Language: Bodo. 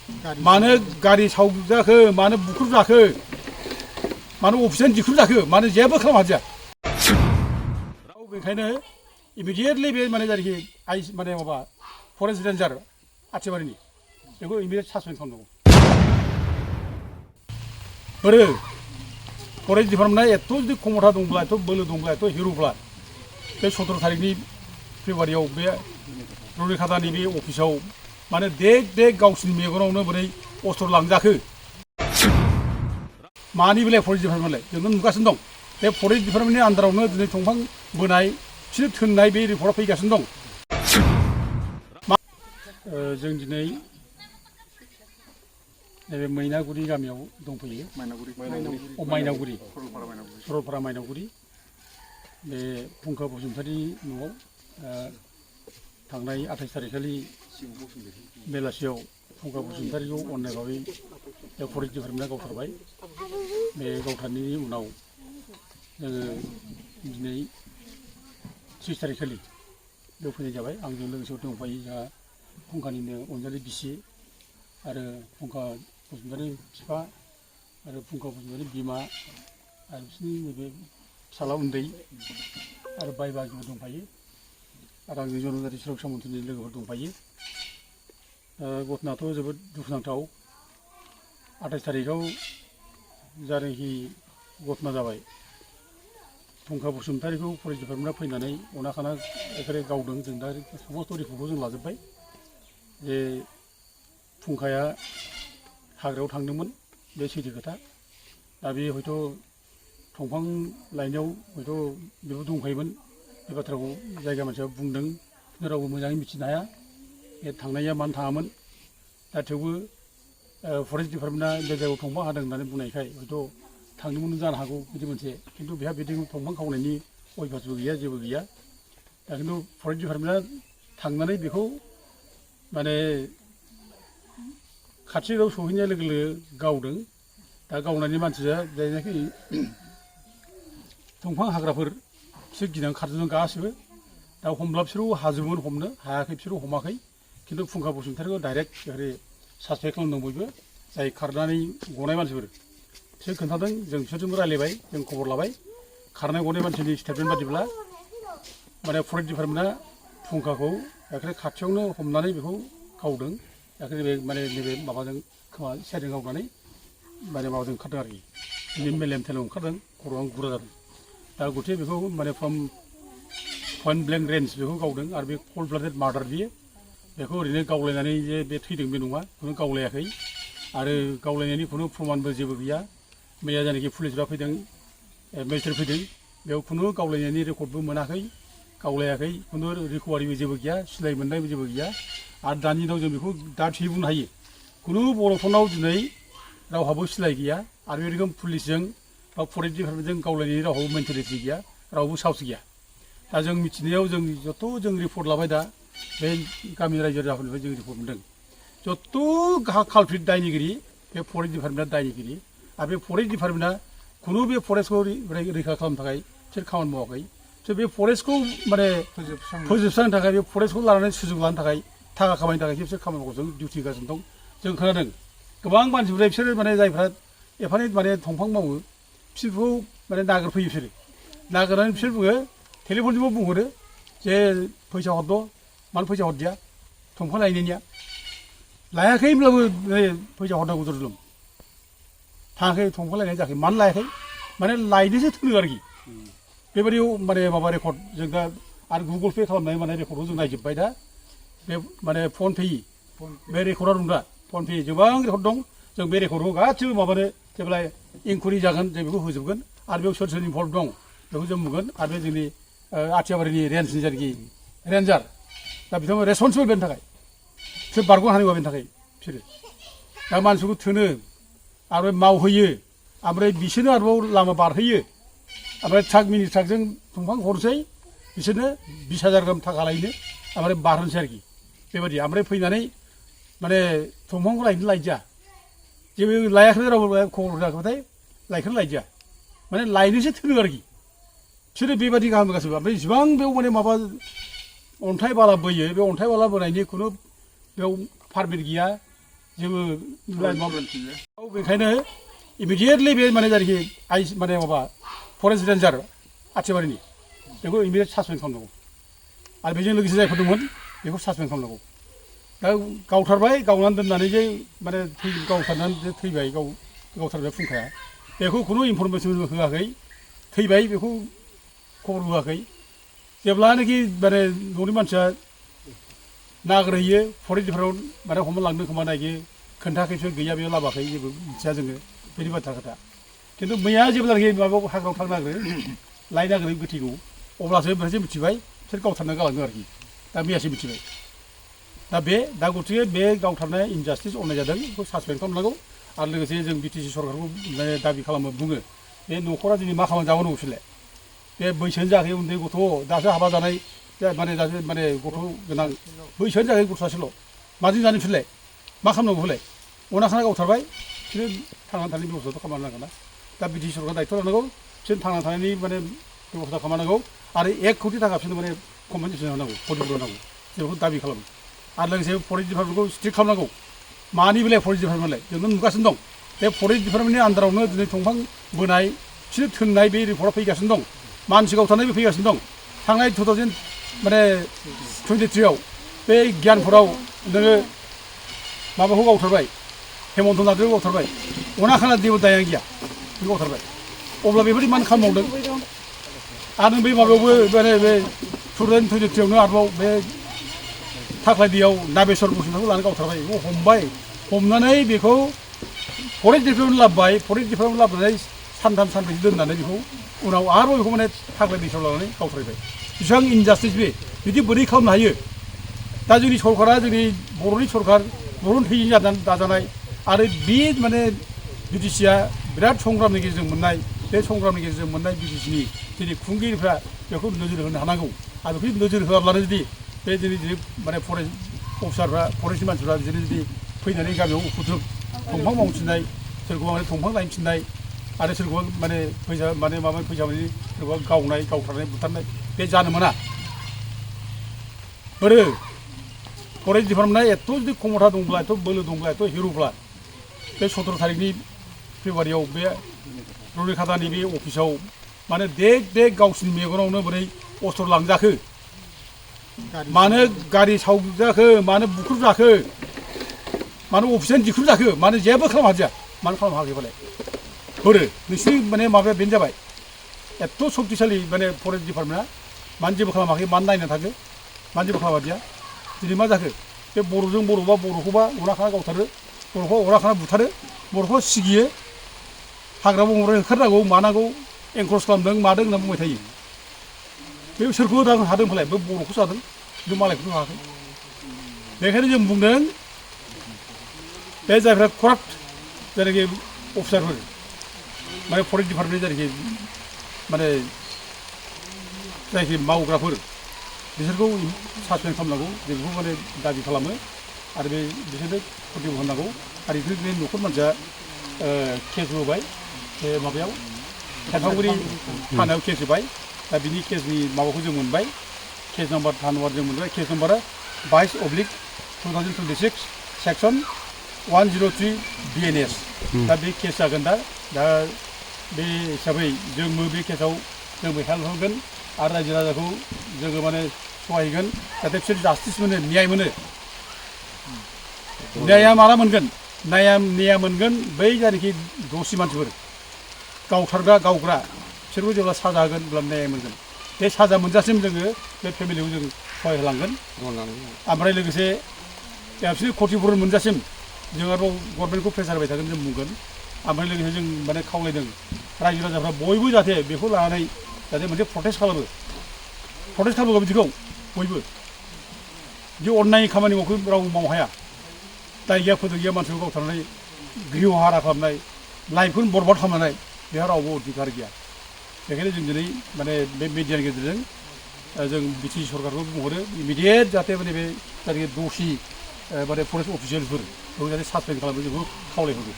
मानो गारि सावजाखो मानो बुख्रुबजाखो मानो अफिसानो दिख्रुबजाखो मानो जेबो खालामनो हादिया बेखायनो इमिडियेटलि बे माने जायखि माने माबा फरेस्ट रेन्जार आथिबारिनि बेखौ इमिडियेट सासपेन्ड खालामनांगौ बोरो फरेस्ट डिपार्टमेन्टआ एथ' जुदि क्षमता दंब्ला एथ' बोलो दंब्ला एथ' हिर'ब्ला बे 17 तारिखनि फेब्रुवारियाव बे रुनिखातानि बे अफिसाव माने देग गावसिनि मेगनावनो बोरै अस्त्र लांजाखो मानि बेलाय फरेस्ट डिपार्टमेन्टलाय जोंनो नुगासिनो दं बे फरेस्ट डिपार्टमेन्टनि आन्दारावनो दिनै दंफां बोनाय बिसोर थोननाय बे रिपर्टआ फैगासिनो दं जों दिनै नैबे मैनागुरि गामियाव दंफैयो माइनावगुरि सरलपारा माइनावगुरि बे फुंखा बसुमतारी न'आव थांनाय 28 तारिखखालि बेलासियाव फुंखा बसुमतारीखौ अननाय भाबै फरेस्ट डिपार्टमेन्टआ गावथारबाय बे गावथारनायनि उनाव जोङो दिनै 30 तारिखखालि बेयाव फैनाय जाबाय आंजों लोगोसे दंफायो जोंहा फुंखानिनो अनजालि बिसि आरो फुंखा बसुमतारी बिफा आरो फुंखा बसुमतारी बिमा आरो बिसोरनि नैबे फिसाला उन्दै आरो बाय बाहागिबो दंफायो आरो आंजों जनजाति सुरक्षा मन्थ्रिनि लोगोफोर दंफायो घटनायाथ' जोबोद दुखुनांथाव 28 तारिखआव जायनाखि घटना जाबाय फुंखा बसुमतारीखौ फरेस्ट डिपार्टमेन्टआ फैनानै अना खाना एखेबारे गावदों जों दा समस्त रिपर्टखौ जों लाजोब्बाय जे फुंखाया हाग्रायाव थांदोंमोन बे सैथो खोथा दा बे हयथ' दंफां लायनायाव हयथ' बेबो दंखायोमोन बे बाथ्राखौ जायगा मानसिया बुंदों रावबो मोजाङै मिथिनो हाया बे थांनाया मानो थाङामोन दा थेवबो फरेस्ट डिपार्टमेन्टआ बे जायगायाव दंफां हादों होननानै बुंनायखाय हयथ' थांदोंमोन जानो हागौ बिदि मोनसे खिन्थु बेहा बिदि दंफां खावनायनि अयभासबो गैया जेबो गैया दा खिन्थु फरेस्ट डिपार्टमेन्टआ थांनानै बेखौ माने खाथियाव सहैनाय लोगो लोगो गावदों दा गावनायनि मानसिया जायनाखि दंफां हाग्राफोर बिसोर गिनानै खारजोबदों गासिबो दा हमब्ला बिसोरो हाजोबोमोन हमनो हायाखै बिसोरो हमाखै खिन्थु फुंखा बसुमतारीखौ डाइरेक्ट ओरै सासपेक्ट खालामदों बयबो जाय खारनानै गनाय मानसिफोर बिसोर खोन्थादों जों बिसोरजोंबो रायलायबाय जों खबर लाबाय खारनाय गनाय मानसिनि स्टेटमेन्ट बादिब्ला माने फरेस्ट डिपार्टमेन्टआ फुंखाखौ एखेबारे खाथियावनो हमनानै बेखौ गावदों एखेबारे माने नैबे माबाजों खोमा सेरजों गावनानै माने माबाजों ओंखारदों आरोखि बिनि मेलेम थेलेम ओंखारदों खर'आ गुरा जादों दा गथे बेखौ माने फ्रम पइन्ट ब्लेंक रेन्ज बेखौ गावदों आरो बे कल्ड ब्लाडेड मार्डार बियो बेखौ ओरैनो गावलायनानै जे बे थैदों बे नङा खुनु गावलायाखै आरो गावलायनायनि खुनु प्रमानबो जेबो गैया मैया जायनाखि पुलिसफ्रा फैदों मेजिस्ट्रेट फैदों बेयाव खुनु गावलायनायनि रेकर्डबो मोनाखै गावलायाखै खुनु रिकभारिबो जेबो गैया सिलाइ मोननायबो जेबो गैया आरो दानि दिनाव जों बेखौ दा थि बुंनो हायो खुनु बर'फोरनाव दिनै रावहाबो सिलाइ गैया आरो बे रोखोम पुलिसजों बा फरेस्ट डिपार्टमेन्टजों गावलायनायनि रावहाबो मेन्टेलिटि गैया रावबो साहस गैया दा जों मिथिनायाव जों जत' जों रिपर्ट लाबाय दा बे गामि रायजो राजाफोरनिफ्राय जों रिपर्ट मोनदों जत' कालप्रिट दायनिगिरि बे फरेस्ट डिपार्टमेन्टआ दायनिगिरि आरो बे फरेस्ट डिपार्टमेन्टआ खुनु बे फरेस्टखौ रैखा खालामनो थाखाय बिसोर खामानि मावाखै बिसोर बे फरेस्टखौ माने फोजोबस्रांनो थाखाय बे फरेस्टखौ लानानै सुजुग लानो थाखाय थाखा खामायनो थाखाय बिसोर खामानि मावगासिनो दं डिउटि होगासिनो दं जों खोनादों गोबां मानसिफ्रा बिसोरो माने जायफ्रा एफानि माने दंफां मावो बिसोरखौ माने नागिरफैयो बिसोरो नागिरनानै बिसोर बुङो टेलिफनजोंबो बुंहरो जे फैसा हरद' मानो फैसा हरदिया दंफां लायनायनिया लायाखै होनब्लाबो फैसा हरनांगौ जरुलुम थाङाखै दंफां लायनाय जायाखै मानो लायाखै माने लायनोसो थोनो आरोखि बेबायदियाव माने माबा रेकर्ड जों दा आरो गुगल पे खालामनाय माने रेकर्डखौ जों नायजोब्बाय दा बे माने फन पे बे रेकर्डआ दं दा फन पे गोबां रेकर्ड दं जों बे रेकर्डखौ गासिबो माबानो जेब्ला इनकुवारि जागोन जों बेखौ होजोबगोन आरो बेयाव सोर सोर इनभल्भ दं बेखौ जों नुगोन आरो बे जोंनि आथियाबारिनि रेन्जनि जायनाखि रेन्जार दा बिथांमोना रेसपन्सिबल बेनि थाखाय बिसोर बारग'नो हानाय नङा बेनि थाखाय बिसोरो दा मानसिखौ थोनो आरो मावहोयो ओमफ्राय बिसोरनो आरोबाव लामा बारहोयो ओमफ्राय ट्राक मिनि ट्राकजों दंफां हरसै बिसोरनो 20,000 गाहाम थाखा लायनो ओमफ्राय बारहोनोसै आरोखि बेबायदि ओमफ्राय फैनानै माने दंफांखौ लायनो लायदिया जेबो लायाखै रावबो खबर होआखैबाथाय लायखौनो लायदिया माने लायनोसो थोनो आरोखि बिसोरो बेबायदि गाहाम गासिबो ओमफ्राय इसिबां बेयाव माने माबा अन्थाइ बाला बोयो बे अन्थाइ बाला बोनायनि खुनु बेयाव पारमिट गैया जेबो बेखायनो इमिडियेटलि बे माने जायखि माने माबा फरेस्ट रेन्जार आथिबारिनि बेखौ इमिडियेट सासपेन्ड खालामनांगौ आरो बेजों लोगोसे जायफोर दंमोन बेखौ सासपेन्ड खालामनांगौ दा गावथारबाय गावनानै दोननानै जे माने गावथारनानै जे थैबाय गावथारबाय फुंखाया बेखौ खुनु इनफरमेसन होआखै थैबाय बेखौ खबर होआखै जेब्लानाखि माने न'नि मानसिया नागिरहैयो फरेस्ट डिपार्टमेन्ट माने हमना लांनो खोमा नागिरो खोन्थाखैसो गैया बेयाव लाबोआखै जेबो मिथिया जोङो बेनि बाथ्रा खोथा खिन्थु मैया जेब्लानाखि माबायाव हाग्रायाव थांनो नागिरो लाय नागिरो गोथैखौ अब्लासो बेहायसो मिथिबाय बिसोर गावथारना गालाङो आरोखि दा मैयासो मिथिबाय दा गतिके बे गावथारनाय इनजास्टिस अननाय जादों बेखौ सासपेन्ड खालामनांगौ आरो लोगोसे जों बिटिसि सरकारखौ माने दाबि खालामो बुङो बे न'खरा दिनै मा खालामना जाबावनांगौ बिसोरलाय बे बैसोआनो जायाखै उन्दै गथ' दासो हाबा जानाय माने दासो माने गथ' गोनां बैसोआनो जायाखै गथ' सासेल' माजों जानो बिसोरलाय मा खालामनांगौ बिसोरलाय अनाखाना गावथारबाय बिसोरो थांनानै थानायनि बेब'स्थाथ' खालामनांगोन ना दा बिटिसि सरकार दायथ' लानांगौ बिसोर थांना थानायनि माने बेब'स्था खालामनांगौ आरो 1 कौटि थाखा बिसोरनो माने कम्पेनसेसन होनांगौ क्षतिपुरन होनांगौ बेखौ दाबि खालामो आरो लोगोसे फरेस्ट डिपार्टमेन्टखौ स्ट्रिक्ट खालामनांगौ मानि बेलाय फरेस्ट डिपार्टमेन्टलाय जोंनो नुगासिनो दं बे फरेस्ट डिपार्टमेन्टनि आन्दारावनो दिनै दंफां बोनाय बिसोर थोननाय बे रिपर्टआ फैगासिनो दं मानसि गावथारनायबो फैगासिनो दं थांनाय 2023 आव बे गियानपुराव नोङो माबाखौ गावथारबाय हेमन्त नार्जारिखौ गावथारबाय अनाखाना जेबो दायानो गैया बेखौ गावथारबाय अब्ला बेबायदि मानो खालामबावदों आरो बे माबायावबो माने बे 2023 आवनो आरोबाव बे थाख्लायदियाव नाबेसर बसुमतारिखौ लानानै गावथारबाय बेखौ हमबाय हमनानै बेखौ फरेस्ट डिपार्टमेन्ट लाबोबाय फरेस्ट डिपार्टमेन्ट लाबोनानै सानथाम सानब्रैसो दोननानै बेखौ उनाव आरोबाव बेखौ माने थाख्लायदियाव लानानै गावथारबाय बेसेबां इनजास्टिस बे बिदि बोरै खालामनो हायो दा जोंनि सरकारा जोंनि बर'नि सरकार बर'नि थैजों दाजानाय आरो बे माने बिटिसिआ बिराद संग्रामनि गेजेरजों मोननाय बे संग्रामनि गेजेरजों मोननाय बिटिसिनि दिनै खुंगिरिफ्रा बेखौ नोजोर होनो हानांगौ आरो बेखौ नोजोर होआब्लानो जुदि बे दिनै माने फरेस्ट अफिसारफ्रा फरेस्टनि मानसिफ्रा बिदिनो जुदि फैनानै गामियाव उफुद्रुग दंफां मावफिननाय सोरखौबा माने दंफां लायफिननाय आरो सोरखौबा माने फैसा माने सोरखौबा गावनाय गावथारनाय बुथारनाय बे जानो मोना बोरो फरेस्ट डिपार्टमेन्टआ एथ' जुदि क्षमता दंब्ला एथ' बोलो दंब्ला एथ' हिर'ब्ला बे 17 तारिखनि फेब्रुवारियाव बे रुनिखातानि बे अफिसाव माने देग गावसिनि मेगनावनो बोरै अस्त्र लांजाखो मानो गारि सावजाखो मानो बुख्रुबजाखो मानो अफिसानो दिख्रुबजाखो मानो जेबो खालामनो हादिया मानो खालामनो हायाखैबालाय बोरो नोंसिनि माने माबाया बेनो जाबाय एथ' शक्तिशालि माने फरेस्ट डिपार्टमेन्टआ मानो जेबो खालामाखै मानो नायनो थाखो मानो जेबो खालामादिया दिनै मा जाखो बे बर'जों बर'बा बर'खौबा अनाखाना गावथारो बर'खौ अनाखाना बुथारो बर'खौ सिगियो हाग्रा बंग्रा ओंखारनांगौ मानांगौ एनकरेज खालामदों मादों होनना बुंबाय थायो बे सोरखौ हादों फालाय बे बर'खौ जादों खिन्थु मालायखौथ' हायाखै बेखायनो जों बुंदों बे जायफ्रा कराप्ट जेनाखि अफिसारफोर माने फरेस्ट डिपार्टमेन्टनि जेनाखि माने जायखि मावग्राफोर बिसोरखौ सासपेन्ड खालामनांगौ जों बेखौ माने दाबि खालामो आरो बे बिसोरनो प्रतिबद होनांगौ आरो बिसोरनि न'खर मानसिया केस होबाय बे माबायाव सेरफांगुरि थानायाव केस होबाय दा बिनि केसनि माबाखौ जों मोनबाय केस नाम्बार जों मोनबाय केस नाम्बारा 22/2026 सेक्सन 103 BNS दा बे केस जागोन दा बे हिसाबै जोंबो बे केसाव जोंबो हेल्प होगोन आरो रायजो राजाखौ जोङो माने सहायगोन जाहाथे बिसोर जास्टिस मोनो न्याय मोनो न्याया माला मोनगोन न्याया मोनगोन बै जायनाखि दोषि मानसिफोर गावथारग्रा गावग्रा बिसोरखौ जेब्ला साजा होगोन अब्ला न्याय मोनगोन बे साजा मोनजासिम जोङो बे फेमिलिखौ जों सहाय होलांगोन ओमफ्राय लोगोसे बिसोर क्षतिपुरन मोनजासिम जों आरोबाव गभर्नमेन्टखौ प्रेसार होबाय थागोन जों बुंगोन ओमफ्राय लोगोसे जों माने खावलायदों रायजो राजाफ्रा बयबो जाहाथे बेखौ लानानै जाहाथे मोनसे प्रटेस्ट खालामो बिदिखौ बयबो बिदि अननाय खामानि रावबो मावनो हाया दाय गैया फोदों गैया मानसिखौ गावथारनानै गृह हारा खालामनाय लाइफखौनो बरबाद खालामनाय बेहा रावबो अधिकार गैया बेखायनो जों दिनै माने बे मिडियानि गेजेरजों जों बिटिसि सरकारखौ बुंहरो इमिडियेट जाहाथे माने बे जायनाखि दोषि माने फरेस्ट अफिसियेलफोर बेखौ जाहाथे सासपेन्ड खालामो जोंखौ खावलायहरो